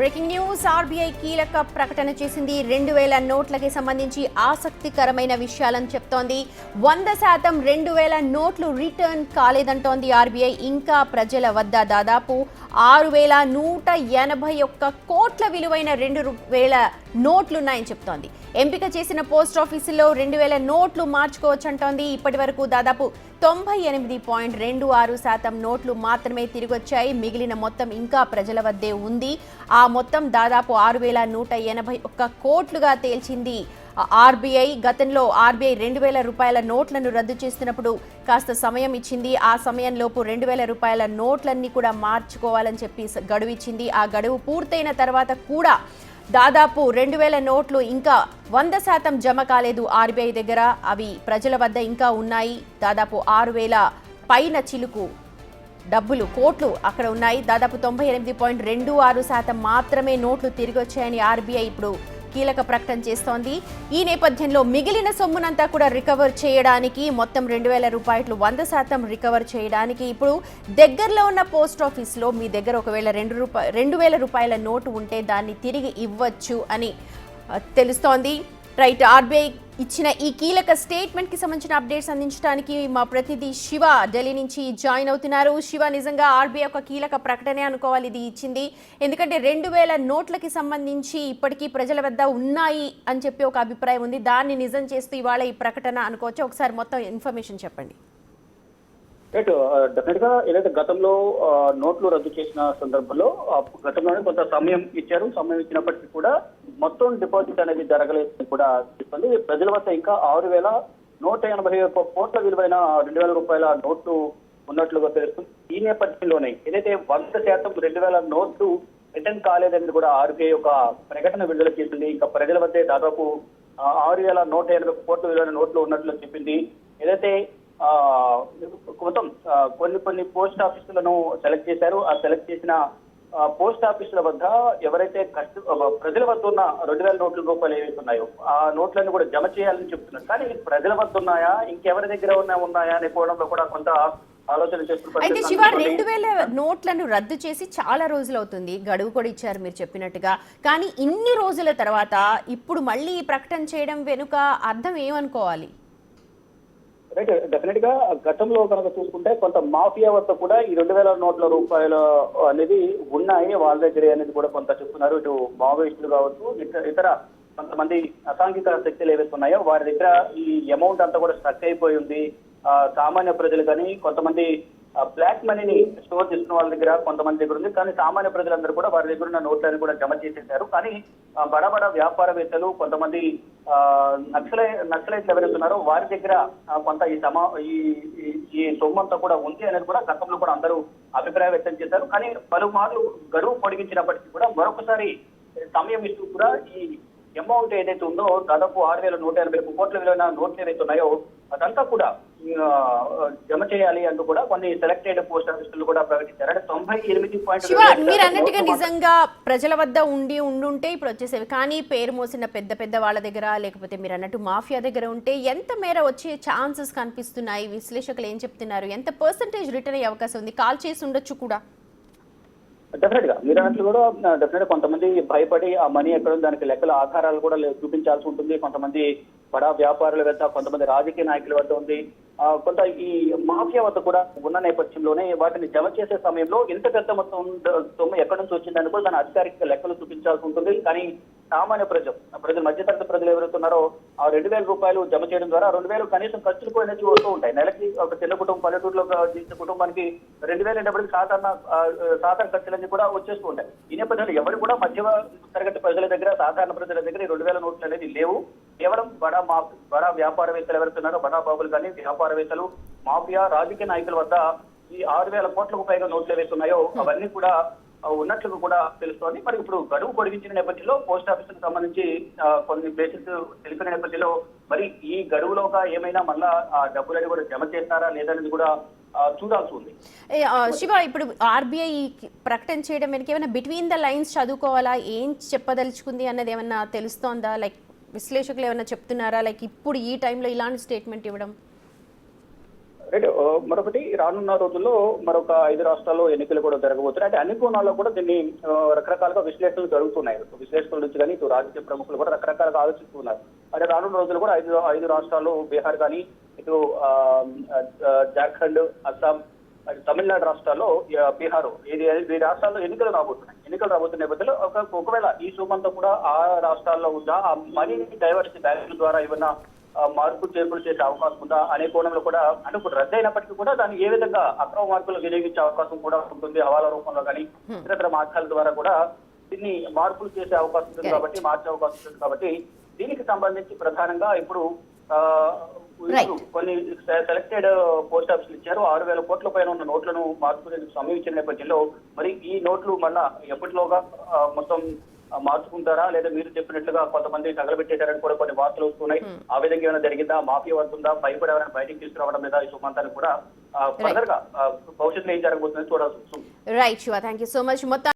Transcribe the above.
Breaking news RBI కీలక ప్రకటన చేసింది 2000 నోట్లకి సంబంధించి ఆసక్తికరమైన విషయాలను చెప్తోంది 100% 2000 నోట్లు రిటర్న్ కాలేదంటోంది ఆర్బీఐ ఇంకా ప్రజల వద్ద దాదాపు 6181 కోట్ల విలువైన 2000 నోట్లున్నాయని చెప్తోంది ఎంపిక చేసిన పోస్ట్ ఆఫీసుల్లో 2000 నోట్లు మార్చుకోవచ్చంటోంది ఇప్పటి వరకు దాదాపు 98.26% నోట్లు మాత్రమే తిరిగొచ్చాయి మిగిలిన మొత్తం ఇంకా ప్రజల వద్దే ఉంది ఆ మొత్తం దాదాపు 6181 కోట్లుగా తేల్చింది ఆర్బీఐ గతంలో ఆర్బీఐ 2000 రూపాయల నోట్లను రద్దు చేస్తున్నప్పుడు కాస్త సమయం ఇచ్చింది ఆ సమయంలోపు 2000 రూపాయల నోట్లన్నీ కూడా మార్చుకోవాలని చెప్పి గడువు ఇచ్చింది ఆ గడువు పూర్తయిన తర్వాత కూడా దాదాపు 2000 నోట్లు ఇంకా 100% జమ కాలేదు ఆర్బీఐ దగ్గర అవి ప్రజల వద్ద ఇంకా ఉన్నాయి దాదాపు 6000 పైన చిలుకు డబ్బులు కోట్లు అక్కడ ఉన్నాయి దాదాపు 98.26% మాత్రమే నోట్లు తిరిగి వచ్చాయని ఆర్బీఐ ఇప్పుడు కీలక ప్రకటన చేస్తోంది ఈ నేపథ్యంలో మిగిలిన సొమ్మునంతా కూడా రికవర్ చేయడానికి మొత్తం 2000 రూపాయలు 100% రికవర్ చేయడానికి ఇప్పుడు దగ్గరలో ఉన్న పోస్ట్ ఆఫీస్లో మీ దగ్గర ఒకవేళ 2000 రూపాయల నోటు ఉంటే దాన్ని తిరిగి ఇవ్వచ్చు అని తెలుస్తోంది రైట్ ఆర్బీఐ ఇచ్చిన ఈ కీలక స్టేట్మెంట్ కి సంబంధించిన అప్డేట్స్ అందించడానికి మా ప్రతినిధి శివ ఢిల్లీ నుంచి జాయిన్ అవుతున్నారు శివ నిజంగా ఆర్బీఐ ఒక కీలక ప్రకటనే అనుకోవాలి ఇది ఇచ్చింది ఎందుకంటే 2000 నోట్లకి సంబంధించి ఇప్పటికీ ప్రజల వద్ద ఉన్నాయి అని చెప్పి ఒక అభిప్రాయం ఉంది దాన్ని నిజం చేస్తూ ఇవాళ ఈ ప్రకటన అనుకోవచ్చు ఒకసారి మొత్తం ఇన్ఫర్మేషన్ చెప్పండి డెఫినెట్ గా ఏదైతే గతంలో నోట్లు రద్దు చేసిన సందర్భంలో గతంలోనే కొంత సమయం ఇచ్చారు సమయం ఇచ్చినప్పటికీ కూడా మొత్తం డిపాజిట్ అనేది జరగలేదని కూడా చెప్తుంది ప్రజల వద్ద ఇంకా 6181 కోట్ల విలువైన 2000 రూపాయల నోట్లు ఉన్నట్లుగా తెలుస్తుంది ఈ నేపథ్యంలోనే ఏదైతే 100% 2000 నోట్లు రిటర్న్ కాలేదని కూడా ఆర్బీఐ ఒక ప్రకటన విడుదల చేసింది ఇంకా ప్రజల వద్దే దాదాపు 6180 కోట్ల విలువైన నోట్లు ఉన్నట్లు చెప్పింది ఏదైతే మొత్తం కొన్ని పోస్ట్ ఆఫీసులను సెలెక్ట్ చేశారు ఆ సెలెక్ట్ చేసిన పోస్ట్ ఆఫీసుల వద్ద ఎవరైతే ప్రజల వద్ద ఉన్న 2000 నోట్ల రూపాయలు ఏవైతే ఉన్నాయో ఆ నోట్లను కూడా జమ చేయాలని చెప్తున్నారు కానీ ప్రజల వద్ద ఉన్నాయా ఇంకెవరి దగ్గర ఉన్నాయా అని పోవడంలో కూడా కొంత ఆలోచన చేస్తున్నారు అయితే శివ 2000 నోట్లను రద్దు చేసి చాలా రోజులు అవుతుంది గడువు కూడా ఇచ్చారు మీరు చెప్పినట్టుగా కానీ ఇన్ని రోజుల తర్వాత ఇప్పుడు మళ్ళీ ప్రకటన చేయడం వెనుక అర్థం ఏమనుకోవాలి రైట్ డెఫినెట్ గా గతంలో కనుక చూసుకుంటే కొంత మాఫియా వద్ద కూడా ఈ 2000 నోట్ల రూపాయలు అనేది ఉన్నాయి వాళ్ళ దగ్గరే అనేది కూడా కొంత చెప్తున్నారు ఇటు మావోయిస్టులు కావచ్చు ఇతర కొంతమంది అసాంఘిక శక్తులు ఏవైతే ఉన్నాయో వారి దగ్గర ఈ అమౌంట్ అంతా కూడా స్ట్రక్ అయిపోయి ఉంది సామాన్య ప్రజలు కానీ కొంతమంది బ్లాక్ మనీని స్టోర్ చేసుకున్న వాళ్ళ దగ్గర కొంతమంది దగ్గర ఉంది కానీ సామాన్య ప్రజలందరూ కూడా వారి దగ్గర ఉన్న నోట్లను కూడా జమ చేసేశారు కానీ బడా వ్యాపారవేత్తలు కొంతమంది నక్సలైట్లు ఎవరైతున్నారో వారి దగ్గర కొంత ఈ సొమ్మంతా కూడా ఉంది అనేది కూడా గతంలో కూడా అందరూ అభిప్రాయం వ్యక్తం చేశారు కానీ పలుమార్లు గడువు పొడిగించినప్పటికీ కూడా మరొకసారి సమయం ఇస్తూ కూడా ఈ అమౌంట్ ఏదైతే ఉందో దాదాపు 6180 కోట్ల విలువైన నోట్లు ఏవైతే ఉన్నాయో అదంతా కూడా జమ చేయాలి అంటూ కూడా కొన్ని సెలెక్టెడ్ పోస్ట్ ఆఫీసులు కూడా ప్రకటించారు అంటే 98. మీరు అన్నట్టుగా నిజంగా ప్రజల వద్ద ఉండుంటే ఇప్పుడు వచ్చేసేవి కానీ పేరు మోసిన పెద్ద వాళ్ళ దగ్గర లేకపోతే మీరు అన్నట్టు మాఫియా దగ్గర ఉంటే ఎంత మేర వచ్చే ఛాన్సెస్ కనిపిస్తున్నాయి విశ్లేషకులు ఏం చెప్తున్నారు ఎంత పర్సెంటేజ్ రిటర్న్ అయ్యే అవకాశం ఉంది కాల్ చేసి ఉండొచ్చు కూడా డెఫినెట్ గా మీరు అన్నట్లు కూడా డెఫినెట్ కొంతమంది భయపడి ఆ మనీ ఎక్కడ దానికి లెక్కల ఆధారాలు కూడా చూపించాల్సి ఉంటుంది కొంతమంది బడా వ్యాపారుల వద్ద కొంతమంది రాజకీయ నాయకుల వద్ద ఉంది కొంత ఈ మాఫియా వద్ద కూడా ఉన్న నేపథ్యంలోనే వాటిని జమ చేసే సమయంలో ఇంత పెద్ద మొత్తం సొమ్ము ఎక్కడి నుంచి వచ్చిందని కూడా దాని అధికారిక లెక్కలు చూపించాల్సి ఉంటుంది కానీ సామాన్య ప్రజలు మధ్యతరగతి ప్రజలు ఎవరుతున్నారో ఆ 2000 రూపాయలు జమ చేయడం ద్వారా 2000 కనీసం ఖర్చులు కూడా అనేది వస్తూ ఉంటాయి నెలకి ఒక చిన్న కుటుంబం పల్లెటూరులో జీవించే కుటుంబానికి 2000 అనేప్పటికీ సాధారణ ఖర్చులన్నీ కూడా వచ్చేస్తూ ఉంటాయి ఈ నేపథ్యంలో ఎవరు కూడా మధ్య తరగతి ప్రజల దగ్గర సాధారణ ప్రజల దగ్గర 2000 నోట్లు అనేది లేవు కేవలం బడా వ్యాపారవేత్తలు ఎవరుతున్నారో బడా బాబులు కానీ వ్యాపారవేత్తలు మాఫియా రాజకీయ నాయకుల వద్ద ఈ 6000 కోట్లకు పైగా నోట్లు ఏవైతున్నాయో అవన్నీ కూడా ఉన్నట్లు కూడా తెలుస్తోంది మరి ఇప్పుడు గడువు పొడిగించిన నేపథ్యంలో పోస్ట్ ఆఫీసుకు సంబంధించి కొన్ని ప్లేసెస్ తెలిపిన నేపథ్యంలో మరి ఈ గడువులోగా ఏమైనా మళ్ళా ఆ డబ్బులని కూడా జమ చేస్తారా లేదనేది కూడా చూడాల్సి ఉంది శివ ఇప్పుడు ఆర్బీఐ ప్రకటన చేయడం వెనక ఏమైనా బిట్వీన్ ద లైన్స్ చదువుకోవాలా ఏం చెప్పదలుచుకుంది అన్నది ఏమన్నా తెలుస్తోందా లైక్ విశ్లేషకులు ఏమైనా చెప్తున్నారా లైక్ ఇప్పుడు ఈ టైంలో ఇలాంటి స్టేట్మెంట్ ఇవ్వడం రైట్. మరొకటి రానున్న రోజుల్లో మరొక 5 రాష్ట్రాల్లో ఎన్నికలు కూడా జరగబోతున్నాయి. అంటే అన్ని కోణాల్లో కూడా దీన్ని రకరకాలుగా విశ్లేషణలు జరుగుతున్నాయి. విశ్లేషకుల నుంచి కానీ ఇటు రాజకీయ ప్రముఖులు కూడా రకరకాలుగా ఆలోచిస్తున్నారు. అంటే రానున్న రోజులు కూడా ఐదు రాష్ట్రాలు బీహార్ కానీ ఇటు జార్ఖండ్, అస్సాం, అటు తమిళనాడు రాష్ట్రాల్లో బీహార్ ఈ రాష్ట్రాల్లో ఎన్నికలు రాబోతున్న నేపథ్యంలో ఒకవేళ ఈ సోమంతా కూడా ఆ రాష్ట్రాల్లో ఉందా, ఆ మనీని డైవర్సిటీ బ్యాంకుల ద్వారా ఏమన్నా మార్పులు చేర్పులు చేసే అవకాశం ఉందా అనే కోణంలో కూడా అంటే ఇప్పుడు రద్దు అయినప్పటికీ కూడా దాన్ని ఏ విధంగా అక్రమ మార్పులు వినియోగించే అవకాశం కూడా ఉంటుంది. హవాలా రూపంలో కానీ ఇతర మార్గాల ద్వారా కూడా దీన్ని మార్పులు చేసే అవకాశం ఉంటుంది కాబట్టి మార్చే అవకాశం ఉంటుంది కాబట్టి దీనికి సంబంధించి ప్రధానంగా ఇప్పుడు కొన్ని సెలెక్టెడ్ పోస్ట్ ఆఫీసులు ఇచ్చారు. 6,000 కోట్ల పైన ఉన్న నోట్లను మార్చుకునేందుకు సమీక్షించిన నేపథ్యంలో మరి ఈ నోట్లు మళ్ళా ఎప్పటిలోగా మొత్తం మార్చుకుంటారా లేదా మీరు చెప్పినట్లుగా కొంతమంది తగలబెట్టేశారని కూడా కొన్ని వార్తలు వస్తున్నాయి. ఆ విధంగా ఏమైనా జరిగిందా, మాఫియా వస్తుందా, భయపడి ఎవరైనా బయటికి తీసుకురావడం లేదా ఈ సుమంతాన్ని కూడా ఫర్దర్ గా భవిష్యత్తులో ఏం జరగబోతుందని చూడాల్సి వస్తుంది. Right Shiva, thank you so much. మొత్తం